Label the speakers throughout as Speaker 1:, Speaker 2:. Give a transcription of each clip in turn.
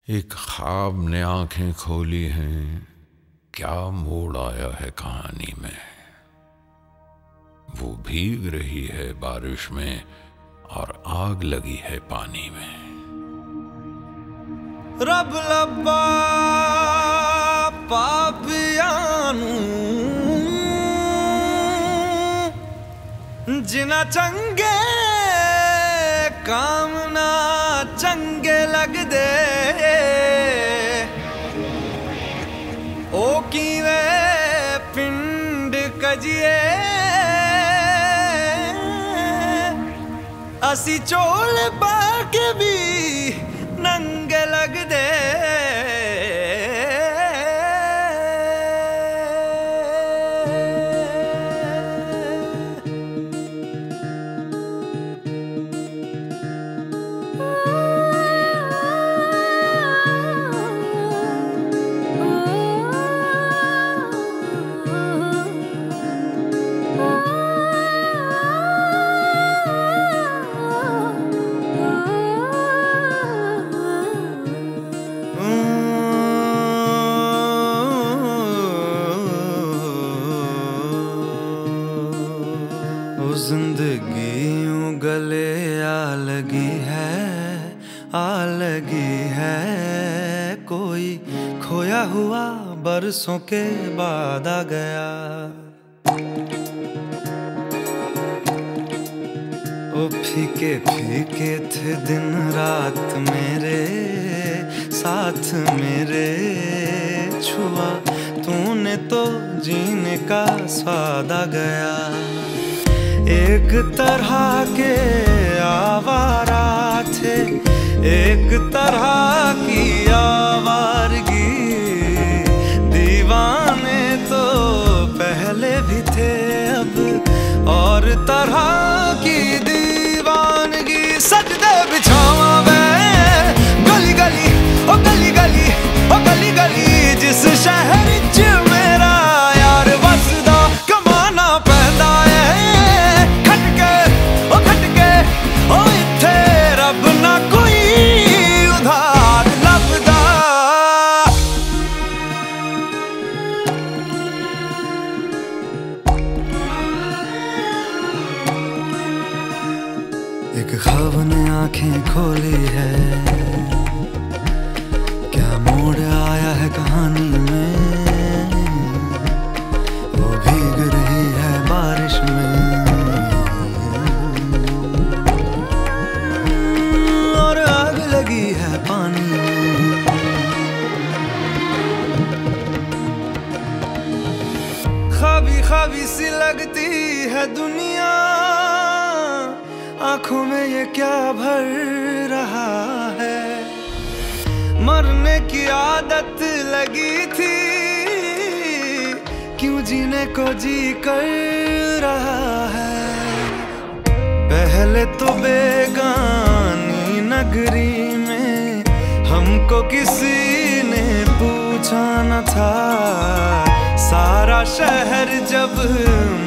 Speaker 1: एक ख्वाब ने आंखें खोली हैं, क्या मोड़ आया है कहानी में। वो भीग रही है बारिश में और आग लगी है पानी में।
Speaker 2: रब लब्बा पापियां जिना चंगे काम ना चंगे लगदे ओ कीवे पिंड कजिए असी चोल बाके भी नंगे लगदे। जिंदगी यूं गले आ लगी है कोई खोया हुआ बरसों के बाद आ गया। ओ फीके फीके थे दिन रात मेरे साथ मेरे छुआ तूने तो जीने का स्वाद आ गया। एक तरह के आवारा थे एक तरह की आवारगी, दीवाने तो पहले भी थे अब और तरह की दीवानगी। सजदे बिछावा मैं गली गली ओ गली गली ओ गली गली जिस शहर च मेरा यार वसदा कमाना पैंदा है ओ इत्थे रब ना कोई उधार लभदा। एक ख्वाब ने आंखें खोली है, क्या मोड़ आया है कहानी में। वो भीग रही है बारिश में लगी है पानी में। ख्वाबी ख्वाबी सी लगती है दुनिया, आंखों में ये क्या भर रहा है। मरने की आदत लगी थी, क्यों जीने को जी कर रहा है। पहले तो बेगानी नगरी में हमको किसी ने पूछा न था, सारा शहर जब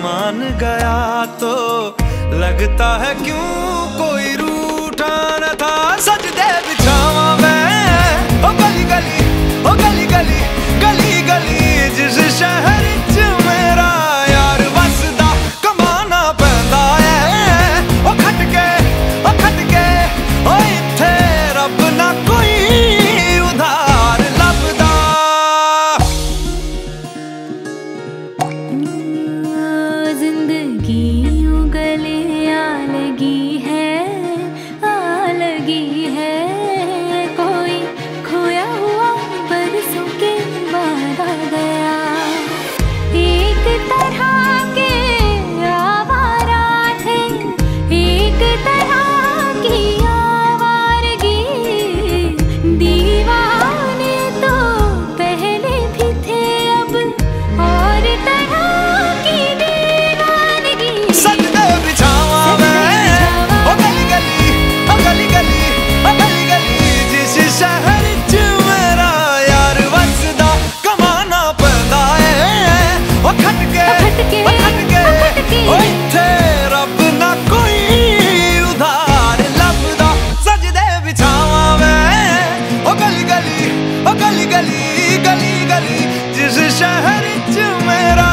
Speaker 2: मान गया तो लगता है क्यों कोई रूठा न था। सजदे बिछावा मैं ओ गली गली ओ गली गली गली गली जिस शहर च मेरा यार वसदा कमाना पैंदा है। ओ खटके ओ इत्थे रब ना कोई उधार लभदा।
Speaker 3: जिंदगी यूं गले आ लगी है
Speaker 2: ओ गली गली गली गली जिस शहर च मेरा